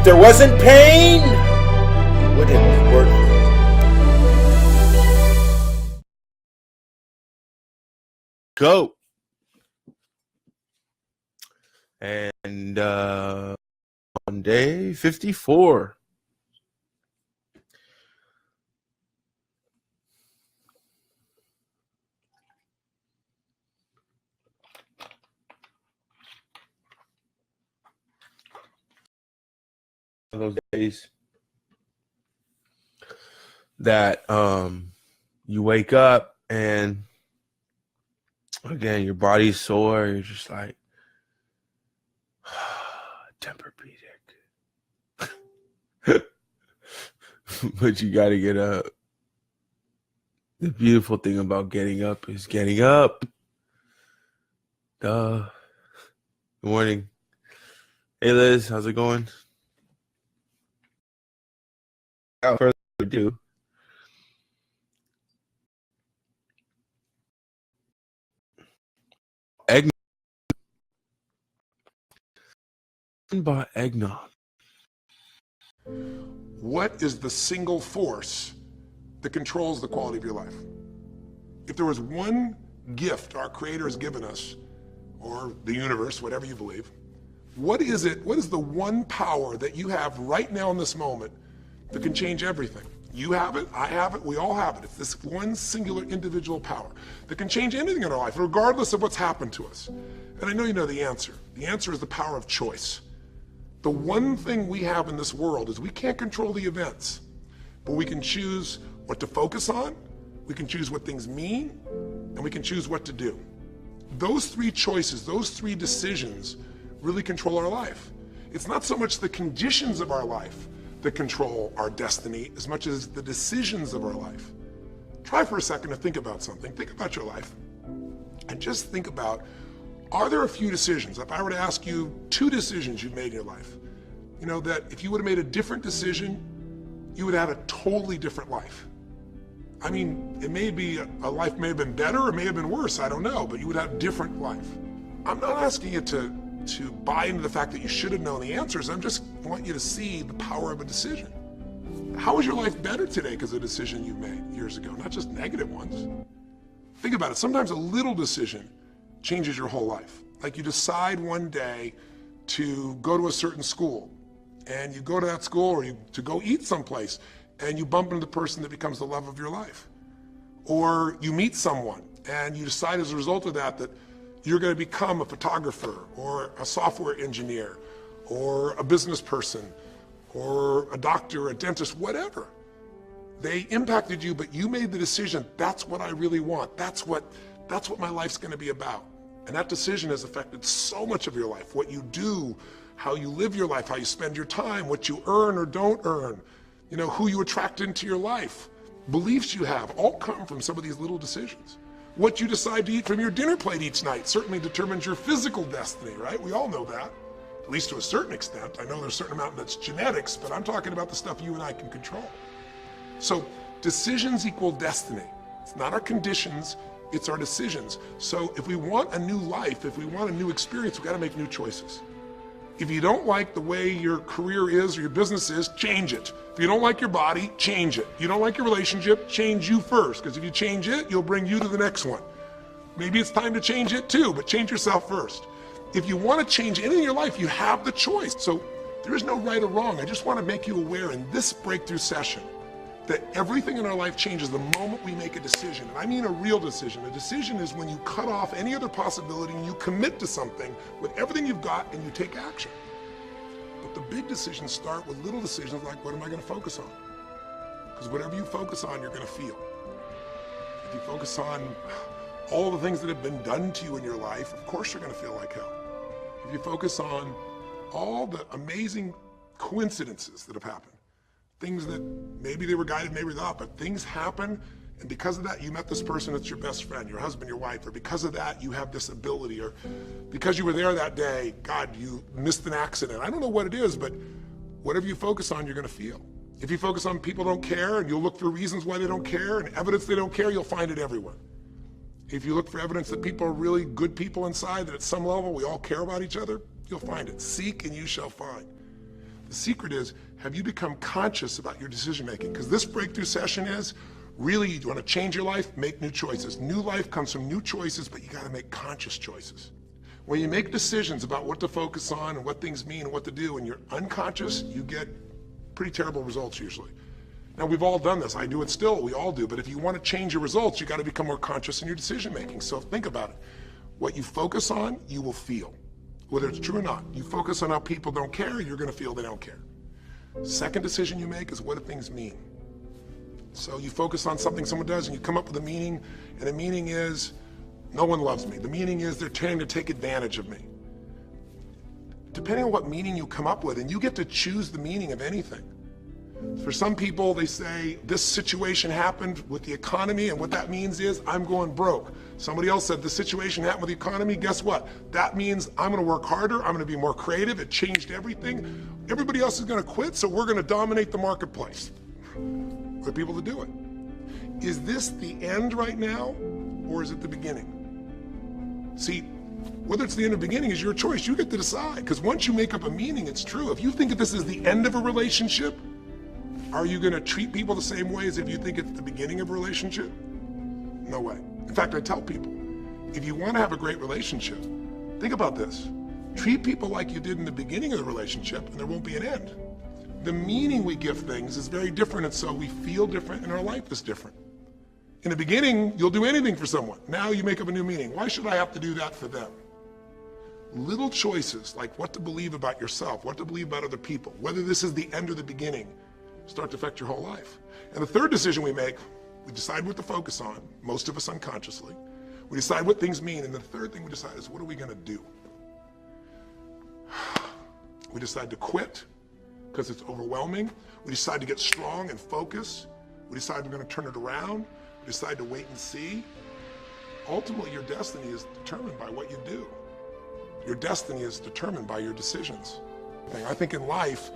there wasn't pain, it wouldn't be worth it. Go. And on day 54. Those days that you wake up and again your body's sore, you're just like Tempur-Pedic. But you got to get up. The beautiful thing about getting up is getting up. Good morning. Hey Liz, how's it going? Without further ado, eggnog. Bought eggnog. What is the single force that controls the quality of your life? If there was one gift our Creator has given us, or the universe, whatever you believe, what is it? What is the one power that you have right now in this moment that can change everything? You have it, I have it, we all have it. It's this one singular individual power that can change anything in our life, regardless of what's happened to us. And I know you know the answer. The answer is the power of choice. The one thing we have in this world is we can't control the events, but we can choose what to focus on, we can choose what things mean, and we can choose what to do. Those three choices, those three decisions really control our life. It's not so much the conditions of our life that control our destiny as much as the decisions of our life. Try for a second to think about something. Think about your life and just think about, are there a few decisions? If I were to ask you 2 decisions you've made in your life, you know, that if you would have made a different decision, you would have a totally different life. I mean, it may be a life may have been better or may have been worse, I don't know, but you would have a different life. I'm not asking you to buy into the fact that you should have known the answers. I just want you to see the power of a decision. How is your life better today because of a decision you made years ago, not just negative ones? Think about it. Sometimes a little decision changes your whole life. Like you decide one day to go to a certain school, and you go to that school, or to go eat someplace, and you bump into the person that becomes the love of your life. Or you meet someone, and you decide as a result of that that you're going to become a photographer, or a software engineer, or a business person, or a doctor, a dentist, whatever. They impacted you, but you made the decision, that's what I really want. That's what my life's going to be about. And that decision has affected so much of your life. What you do, how you live your life, how you spend your time, what you earn or don't earn, you know, who you attract into your life, beliefs you have, all come from some of these little decisions. What you decide to eat from your dinner plate each night certainly determines your physical destiny, right? We all know that, at least to a certain extent. I know there's a certain amount that's genetics, but I'm talking about the stuff you and I can control. So decisions equal destiny. It's not our conditions, it's our decisions. So if we want a new life, if we want a new experience, we've got to make new choices. If you don't like the way your career is or your business is, change it. If you don't like your body, change it. If you don't like your relationship, change you first, because if you change it, you'll bring you to the next one. Maybe it's time to change it too, but change yourself first. If you want to change anything in your life, you have the choice. So there is no right or wrong. I just want to make you aware in this breakthrough session that everything in our life changes the moment we make a decision. And I mean a real decision. A decision is when you cut off any other possibility and you commit to something with everything you've got and you take action. But the big decisions start with little decisions like, what am I going to focus on? Because whatever you focus on, you're going to feel. If you focus on all the things that have been done to you in your life, of course you're going to feel like hell. If you focus on all the amazing coincidences that have happened, things that maybe they were guided, maybe not, but things happen, and because of that, you met this person that's your best friend, your husband, your wife, or because of that, you have this ability, or because you were there that day, God, you missed an accident. I don't know what it is, but whatever you focus on, you're gonna feel. If you focus on people don't care, and you'll look for reasons why they don't care, and evidence they don't care, you'll find it everywhere. If you look for evidence that people are really good people inside, that at some level we all care about each other, you'll find it. Seek and you shall find. The secret is, have you become conscious about your decision making? Because this breakthrough session is, really, you want to change your life, make new choices. New life comes from new choices, but you got to make conscious choices. When you make decisions about what to focus on and what things mean and what to do, and you're unconscious, you get pretty terrible results usually. Now, we've all done this. I do it still. We all do. But if you want to change your results, you got to become more conscious in your decision making. So think about it. What you focus on, you will feel. Whether it's true or not. You focus on how people don't care, you're going to feel they don't care. Second decision you make is, what do things mean? So you focus on something someone does and you come up with a meaning, and the meaning is, no one loves me. The meaning is, they're trying to take advantage of me. Depending on what meaning you come up with, and you get to choose the meaning of anything. For some people, they say, this situation happened with the economy, and what that means is, I'm going broke. Somebody else said, the situation happened with the economy, guess what? That means I'm gonna work harder, I'm gonna be more creative, it changed everything. Everybody else is gonna quit, so we're gonna dominate the marketplace. For people to do it. Is this the end right now, or is it the beginning? See, whether it's the end or beginning is your choice. You get to decide, because once you make up a meaning, it's true. If you think that this is the end of a relationship, are you going to treat people the same way as if you think it's the beginning of a relationship? No way. In fact, I tell people, if you want to have a great relationship, think about this. Treat people like you did in the beginning of the relationship, and there won't be an end. The meaning we give things is very different, and so we feel different, and our life is different. In the beginning, you'll do anything for someone. Now you make up a new meaning. Why should I have to do that for them? Little choices, like what to believe about yourself, what to believe about other people, whether this is the end or the beginning, start to affect your whole life. And the third decision we make, we decide what to focus on, most of us unconsciously. We decide what things mean, and the third thing we decide is, what are we going to do? We decide to quit because it's overwhelming. We decide to get strong and focus. We decide we're going to turn it around. We decide to wait and see. Ultimately, your destiny is determined by what you do. Your destiny is determined by your decisions. I think in life,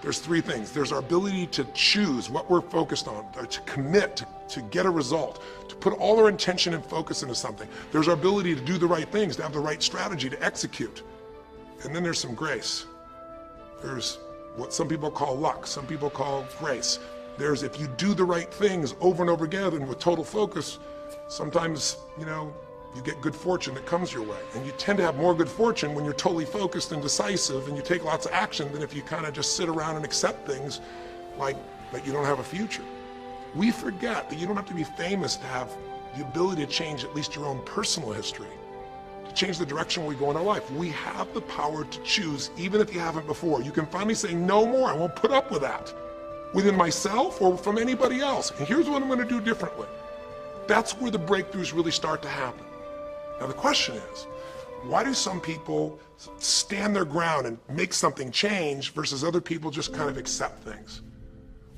there's three things. There's our ability to choose what we're focused on, or to commit, to get a result, to put all our intention and focus into something. There's our ability to do the right things, to have the right strategy, to execute. And then there's some grace. There's what some people call luck, some people call grace. There's, if you do the right things over and over again and with total focus, sometimes, you get good fortune that comes your way. And you tend to have more good fortune when you're totally focused and decisive and you take lots of action than if you kind of just sit around and accept things like that you don't have a future. We forget that you don't have to be famous to have the ability to change at least your own personal history, to change the direction we go in our life. We have the power to choose, even if you haven't before. You can finally say, no more, I won't put up with that, within myself or from anybody else. And here's what I'm going to do differently. That's where the breakthroughs really start to happen. Now the question is, why do some people stand their ground and make something change versus other people just kind of accept things?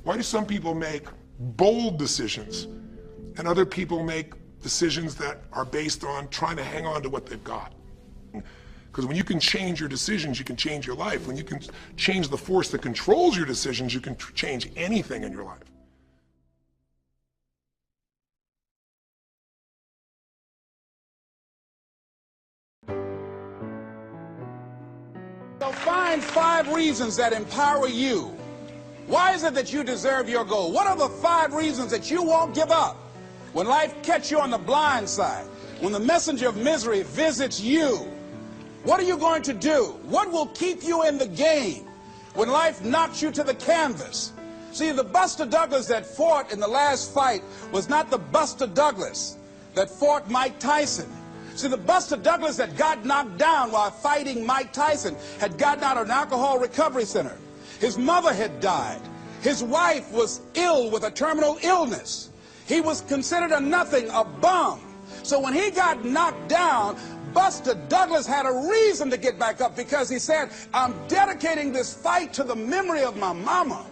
Why do some people make bold decisions and other people make decisions that are based on trying to hang on to what they've got? Because when you can change your decisions, you can change your life. When you can change the force that controls your decisions, you can change anything in your life. So find 5 reasons that empower you. Why is it that you deserve your goal? What are the 5 reasons that you won't give up when life catches you on the blind side? When the messenger of misery visits you, what are you going to do? What will keep you in the game when life knocks you to the canvas? See, the Buster Douglas that fought in the last fight was not the Buster Douglas that fought Mike Tyson. See, the Buster Douglas that got knocked down while fighting Mike Tyson had gotten out of an alcohol recovery center. His mother had died. His wife was ill with a terminal illness. He was considered a nothing, a bum. So when he got knocked down, Buster Douglas had a reason to get back up, because he said, I'm dedicating this fight to the memory of my mama.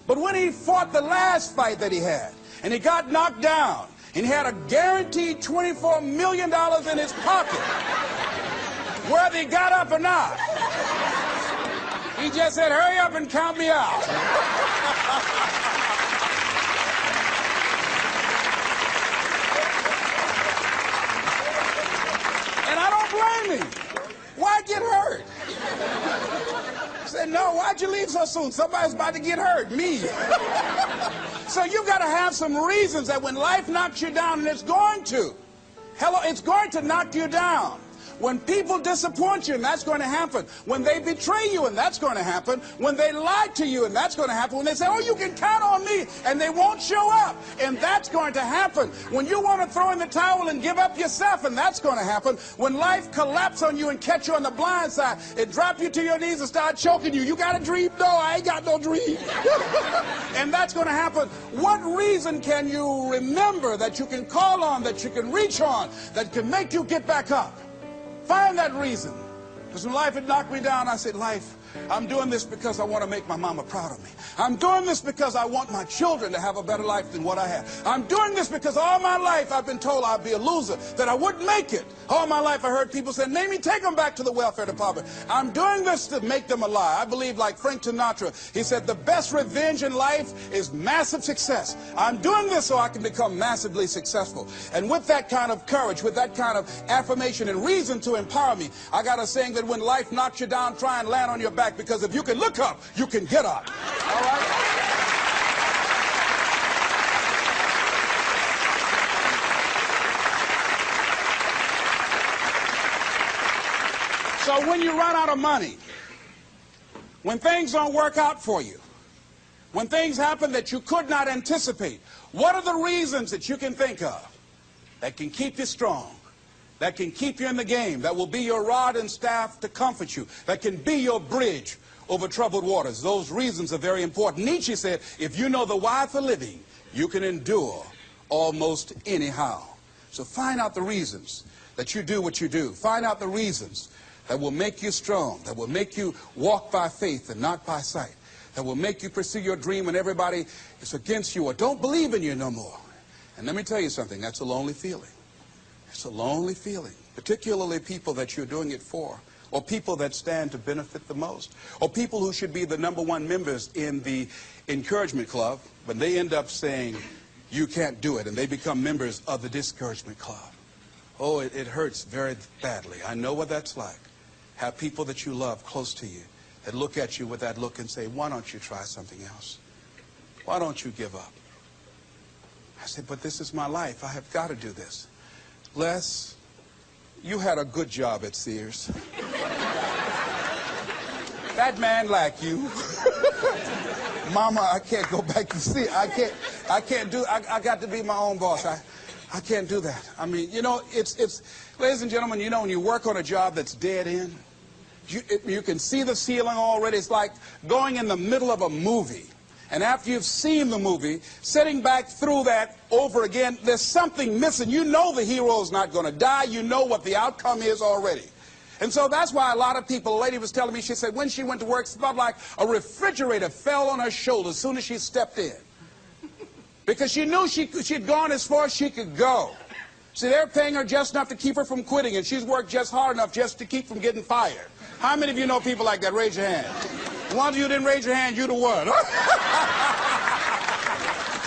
But when he fought the last fight that he had, and he got knocked down, and he had a guaranteed $24 million in his pocket, whether he got up or not, he just said, hurry up and count me out. And I don't blame him. Why get hurt? He said, no, why Why'd you leave so soon? Somebody's about to get hurt. Me. So you got to have some reasons that when life knocks you down, and it's going to. Hello, it's going to knock you down. When people disappoint you, and that's going to happen. When they betray you, and that's going to happen. When they lie to you, and that's going to happen. When they say, oh, you can count on me, and they won't show up, and that's going to happen. When you want to throw in the towel and give up yourself, and that's going to happen. When life collapses on you and catch you on the blind side, it drop you to your knees and start choking you. You got a dream? No, I ain't got no dream. And that's going to happen. What reason can you remember that you can call on, that you can reach on, that can make you get back up? Find that reason. Because when life had knocked me down, I said, life, I'm doing this because I want to make my mama proud of me. I'm doing this because I want my children to have a better life than what I had. I'm doing this because all my life I've been told I'd be a loser, that I wouldn't make it. All my life I heard people say, Mamie, take them back to the welfare department. I'm doing this to make them alive. I believe like Frank Sinatra, he said, the best revenge in life is massive success. I'm doing this so I can become massively successful. And with that kind of courage, with that kind of affirmation and reason to empower me, I got a saying that when life knocks you down, try and land on your back, because if you can look up, you can get up. All right? So when you run out of money, when things don't work out for you, when things happen that you could not anticipate, what are the reasons that you can think of that can keep you strong, that can keep you in the game, that will be your rod and staff to comfort you, that can be your bridge over troubled waters? Those reasons are very important. Nietzsche said, if you know the why for living, you can endure almost anyhow. So find out the reasons that you do what you do. Find out the reasons that will make you strong, that will make you walk by faith and not by sight, that will make you pursue your dream when everybody is against you or don't believe in you no more. And let me tell you something, that's a lonely feeling. It's a lonely feeling, particularly people that you're doing it for, or people that stand to benefit the most, or people who should be the #1 members in the encouragement club, but they end up saying, you can't do it, and they become members of the discouragement club. Oh, it hurts very badly. I know what that's like. Have people that you love close to you that look at you with that look and say, why don't you try something else? Why don't you give up? I said, but this is my life. I have got to do this. Les, you had a good job at Sears. That man like you. Mama, I can't go back to Sears. I got to be my own boss. I can't do that. I mean, you know, it's ladies and gentlemen, you know, when you work on a job that's dead end, you can see the ceiling already. It's like going in the middle of a movie. And after you've seen the movie, sitting back through that over again, there's something missing. You know the hero's not going to die. You know what the outcome is already. And so that's why a lot of people, a lady was telling me, she said when she went to work, it felt like a refrigerator fell on her shoulder as soon as she stepped in. Because she knew she'd gone as far as she could go. See, they're paying her just enough to keep her from quitting, and she's worked just hard enough just to keep from getting fired. How many of you know people like that? Raise your hand. The ones of you didn't raise your hand, you the one.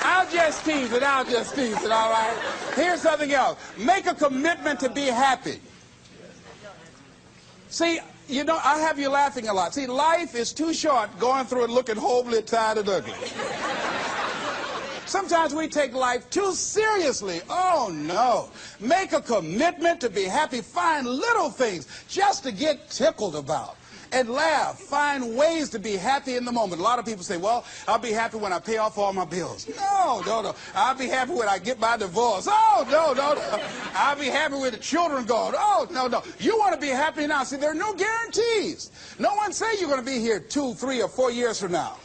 I'll just tease it, all right? Here's something else. Make a commitment to be happy. See, you know, I have you laughing a lot. See, life is too short going through it looking homely, tired, and ugly. Sometimes we take life too seriously. Oh, no. Make a commitment to be happy. Find little things just to get tickled about. And laugh. Find ways to be happy in the moment. A lot of people say, well, I'll be happy when I pay off all my bills. No, no, no. I'll be happy when I get my divorce. Oh, no, no, no. I'll be happy with the children gone. Oh, no, no. You want to be happy now. See, there are no guarantees. No one say you're going to be here 2, 3, or 4 years from now.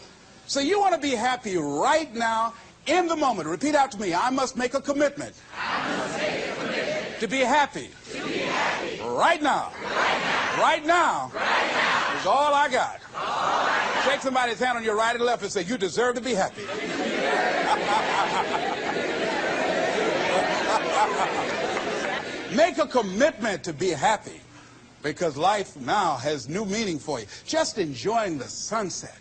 So you want to be happy right now, in the moment. Repeat out to me. I must make a commitment. I must make a commitment to be happy. To be happy. Right now. Right now. Right now. Right now. Is all I got. All I got. Shake somebody's hand on your right and left and say, you deserve to be happy. Make a commitment to be happy, because life now has new meaning for you. Just enjoying the sunset,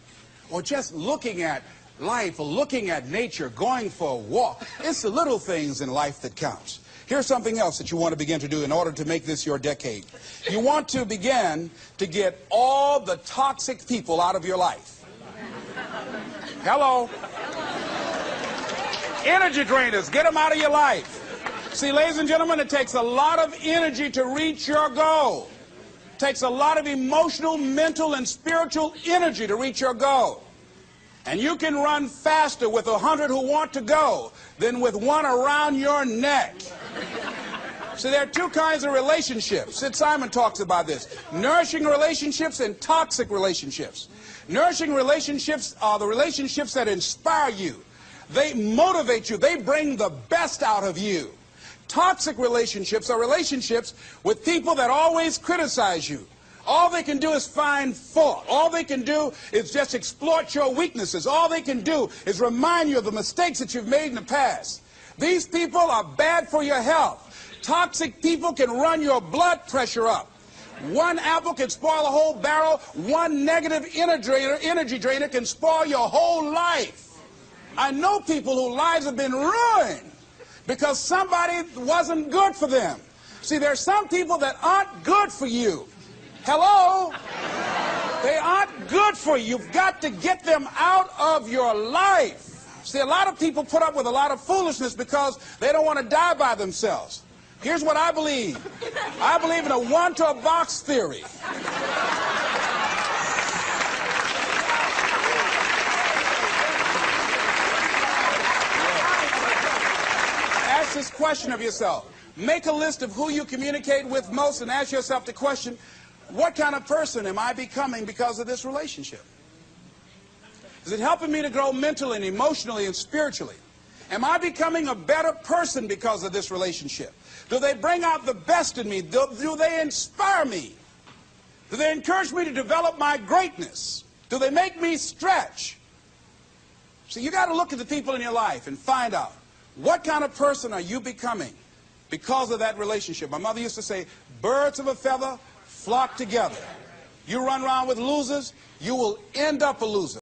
or just looking at life, or looking at nature, going for a walk. It's the little things in life that counts. Here's something else that you want to begin to do in order to make this your decade. You want to begin to get all the toxic people out of your life. Hello? Energy drainers, get them out of your life. See, ladies and gentlemen, it takes a lot of energy to reach your goal. It takes a lot of emotional, mental, and spiritual energy to reach your goal. And you can run faster with 100 who want to go than with one around your neck. So there are two kinds of relationships. Sid Simon talks about this. Nourishing relationships and toxic relationships. Nourishing relationships are the relationships that inspire you. They motivate you. They bring the best out of you. Toxic relationships are relationships with people that always criticize you. All they can do is find fault. All they can do is just exploit your weaknesses. All they can do is remind you of the mistakes that you've made in the past. These people are bad for your health. Toxic people can run your blood pressure up. One apple can spoil a whole barrel. One negative energy drainer can spoil your whole life. I know people whose lives have been ruined because somebody wasn't good for them. See, there are some people that aren't good for you. Hello? They aren't good for you. You've got to get them out of your life. See, a lot of people put up with a lot of foolishness because they don't want to die by themselves. Here's what I believe. I believe in a one-to-a-box theory. Ask this question of yourself. Make a list of who you communicate with most and ask yourself the question, what kind of person am I becoming because of this relationship? Is it helping me to grow mentally and emotionally and spiritually? Am I becoming a better person because of this relationship? Do they bring out the best in me? Do they inspire me? Do they encourage me to develop my greatness? Do they make me stretch? See, you got to look at the people in your life and find out what kind of person are you becoming because of that relationship. My mother used to say, birds of a feather flock together. You run around with losers, you will end up a loser.